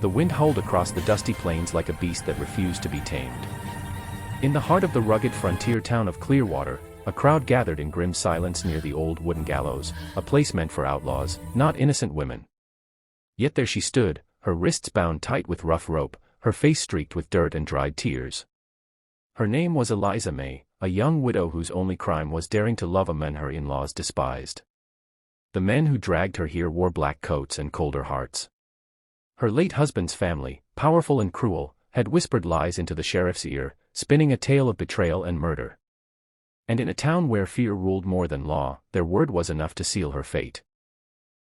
The wind howled across the dusty plains like a beast that refused to be tamed. In the heart of the rugged frontier town of Clearwater, a crowd gathered in grim silence near the old wooden gallows, a place meant for outlaws, not innocent women. Yet there she stood, her wrists bound tight with rough rope, her face streaked with dirt and dried tears. Her name was Eliza May, a young widow whose only crime was daring to love a man her in-laws despised. The men who dragged her here wore black coats and colder hearts. Her late husband's family, powerful and cruel, had whispered lies into the sheriff's ear, spinning a tale of betrayal and murder. And in a town where fear ruled more than law, their word was enough to seal her fate.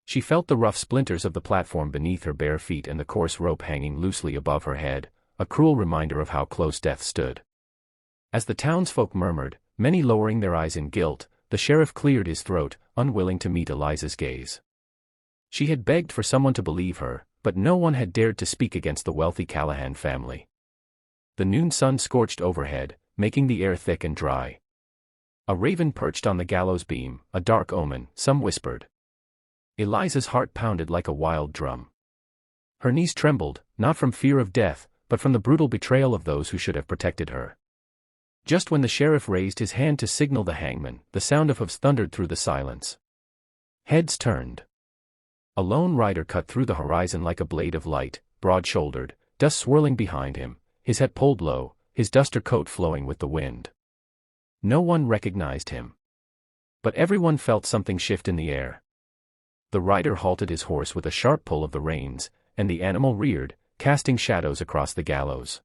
She felt the rough splinters of the platform beneath her bare feet and the coarse rope hanging loosely above her head, a cruel reminder of how close death stood. As the townsfolk murmured, many lowering their eyes in guilt, the sheriff cleared his throat, unwilling to meet Eliza's gaze. She had begged for someone to believe her, but no one had dared to speak against the wealthy Callahan family. The noon sun scorched overhead, making the air thick and dry. A raven perched on the gallows beam, a dark omen, some whispered. Eliza's heart pounded like a wild drum. Her knees trembled, not from fear of death, but from the brutal betrayal of those who should have protected her. Just when the sheriff raised his hand to signal the hangman, the sound of hoofs thundered through the silence. Heads turned. A lone rider cut through the horizon like a blade of light, broad-shouldered, dust swirling behind him, his hat pulled low, his duster coat flowing with the wind. No one recognized him. But everyone felt something shift in the air. The rider halted his horse with a sharp pull of the reins, and the animal reared, casting shadows across the gallows.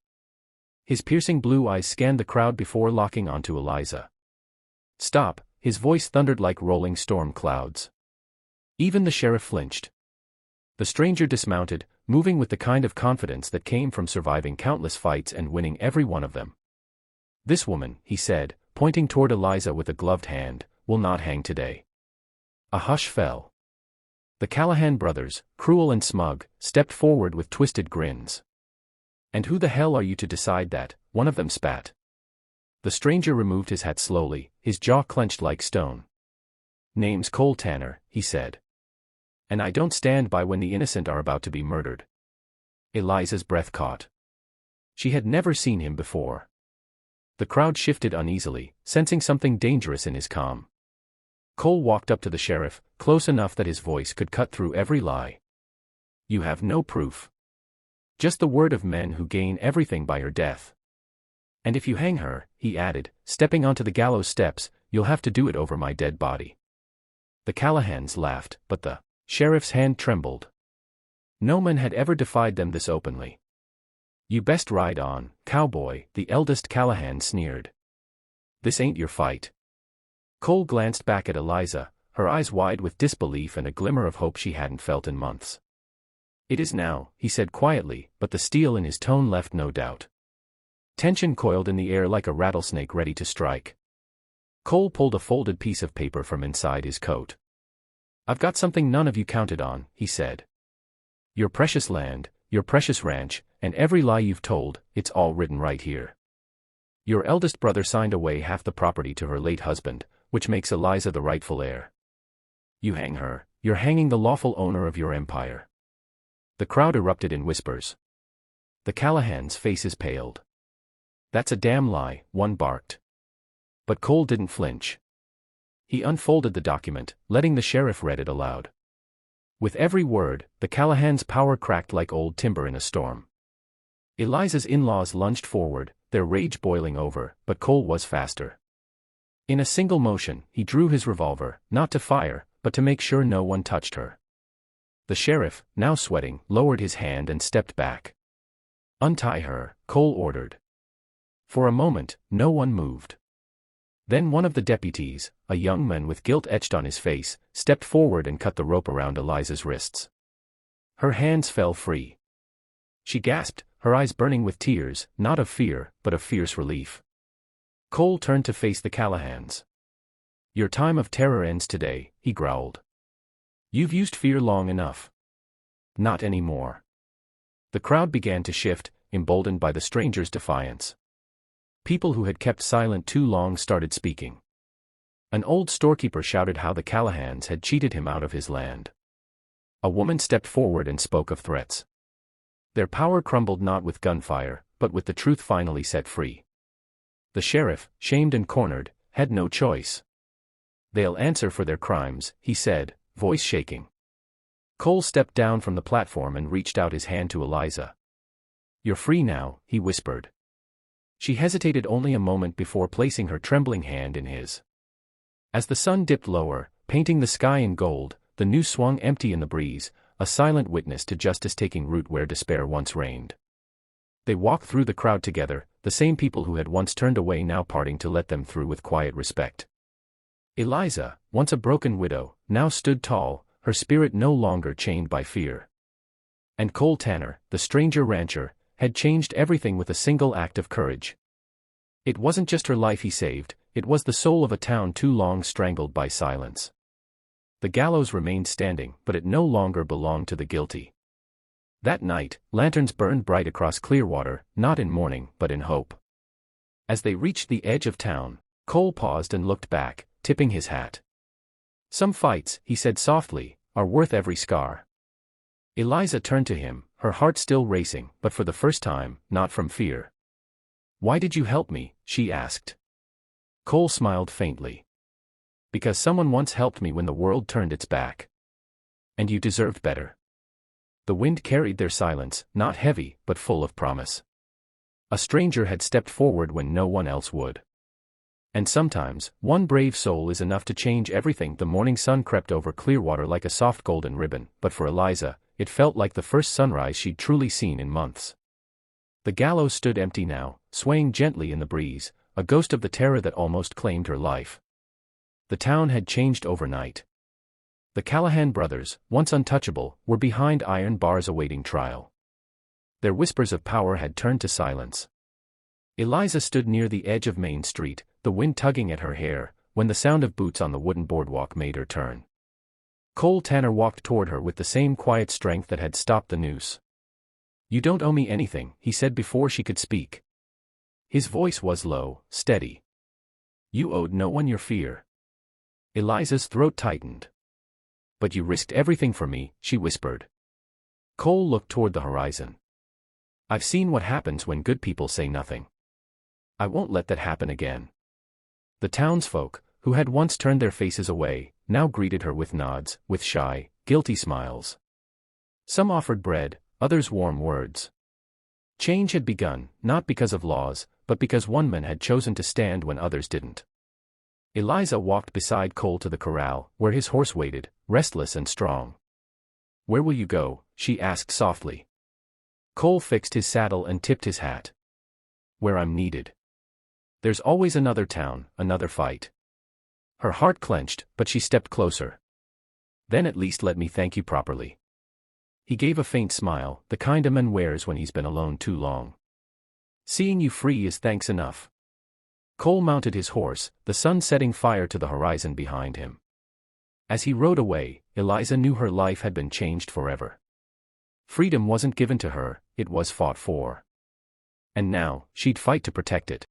His piercing blue eyes scanned the crowd before locking onto Eliza. "Stop," his voice thundered like rolling storm clouds. Even the sheriff flinched. The stranger dismounted, moving with the kind of confidence that came from surviving countless fights and winning every one of them. "This woman," he said, pointing toward Eliza with a gloved hand, "will not hang today." A hush fell. The Callahan brothers, cruel and smug, stepped forward with twisted grins. "And who the hell are you to decide that?" one of them spat. The stranger removed his hat slowly, his jaw clenched like stone. "Name's Cole Tanner," he said. "And I don't stand by when the innocent are about to be murdered." Eliza's breath caught. She had never seen him before. The crowd shifted uneasily, sensing something dangerous in his calm. Cole walked up to the sheriff, close enough that his voice could cut through every lie. "You have no proof. Just the word of men who gain everything by her death. And if you hang her," he added, stepping onto the gallows steps, "you'll have to do it over my dead body." The Callahans laughed, but the sheriff's hand trembled. No man had ever defied them this openly. "You best ride on, cowboy," the eldest Callahan sneered. "This ain't your fight." Cole glanced back at Eliza, her eyes wide with disbelief and a glimmer of hope she hadn't felt in months. "It is now," he said quietly, but the steel in his tone left no doubt. Tension coiled in the air like a rattlesnake ready to strike. Cole pulled a folded piece of paper from inside his coat. "I've got something none of you counted on," he said. "Your precious land, your precious ranch, and every lie you've told, it's all written right here. Your eldest brother signed away half the property to her late husband, which makes Eliza the rightful heir. You hang her, you're hanging the lawful owner of your empire." The crowd erupted in whispers. The Callahans' faces paled. "That's a damn lie," one barked. But Cole didn't flinch. He unfolded the document, letting the sheriff read it aloud. With every word, the Callahans' power cracked like old timber in a storm. Eliza's in-laws lunged forward, their rage boiling over, but Cole was faster. In a single motion, he drew his revolver, not to fire, but to make sure no one touched her. The sheriff, now sweating, lowered his hand and stepped back. "Untie her," Cole ordered. For a moment, no one moved. Then one of the deputies, a young man with guilt etched on his face, stepped forward and cut the rope around Eliza's wrists. Her hands fell free. She gasped, her eyes burning with tears, not of fear, but of fierce relief. Cole turned to face the Callahans. "Your time of terror ends today," he growled. "You've used fear long enough. Not anymore." The crowd began to shift, emboldened by the stranger's defiance. People who had kept silent too long started speaking. An old storekeeper shouted how the Callahans had cheated him out of his land. A woman stepped forward and spoke of threats. Their power crumbled not with gunfire, but with the truth finally set free. The sheriff, shamed and cornered, had no choice. "They'll answer for their crimes," he said, voice shaking. Cole stepped down from the platform and reached out his hand to Eliza. "You're free now," he whispered. She hesitated only a moment before placing her trembling hand in his. As the sun dipped lower, painting the sky in gold, the noose swung empty in the breeze, a silent witness to justice taking root where despair once reigned. They walked through the crowd together, the same people who had once turned away now parting to let them through with quiet respect. Eliza, once a broken widow, now stood tall, her spirit no longer chained by fear. And Cole Tanner, the stranger rancher, had changed everything with a single act of courage. It wasn't just her life he saved, it was the soul of a town too long strangled by silence. The gallows remained standing, but it no longer belonged to the guilty. That night, lanterns burned bright across Clearwater, not in mourning, but in hope. As they reached the edge of town, Cole paused and looked back, tipping his hat. "Some fights," he said softly, "are worth every scar." Eliza turned to him, her heart still racing, but for the first time, not from fear. "Why did you help me?" she asked. Cole smiled faintly. "Because someone once helped me when the world turned its back. And you deserved better." The wind carried their silence, not heavy, but full of promise. A stranger had stepped forward when no one else would. And sometimes, one brave soul is enough to change everything. The morning sun crept over Clearwater like a soft golden ribbon, but for Eliza, it felt like the first sunrise she'd truly seen in months. The gallows stood empty now, swaying gently in the breeze, a ghost of the terror that almost claimed her life. The town had changed overnight. The Callahan brothers, once untouchable, were behind iron bars awaiting trial. Their whispers of power had turned to silence. Eliza stood near the edge of Main Street, the wind tugging at her hair, when the sound of boots on the wooden boardwalk made her turn. Cole Tanner walked toward her with the same quiet strength that had stopped the noose. "You don't owe me anything," he said before she could speak. His voice was low, steady. "You owed no one your fear." Eliza's throat tightened. "But you risked everything for me," she whispered. Cole looked toward the horizon. "I've seen what happens when good people say nothing. I won't let that happen again." The townsfolk, who had once turned their faces away, now greeted her with nods, with shy, guilty smiles. Some offered bread, others warm words. Change had begun, not because of laws, but because one man had chosen to stand when others didn't. Eliza walked beside Cole to the corral, where his horse waited, restless and strong. "Where will you go?" she asked softly. Cole fixed his saddle and tipped his hat. "Where I'm needed. There's always another town, another fight." Her heart clenched, but she stepped closer. "Then at least let me thank you properly." He gave a faint smile, the kind a man wears when he's been alone too long. "Seeing you free is thanks enough." Cole mounted his horse, the sun setting fire to the horizon behind him. As he rode away, Eliza knew her life had been changed forever. Freedom wasn't given to her, it was fought for. And now, she'd fight to protect it.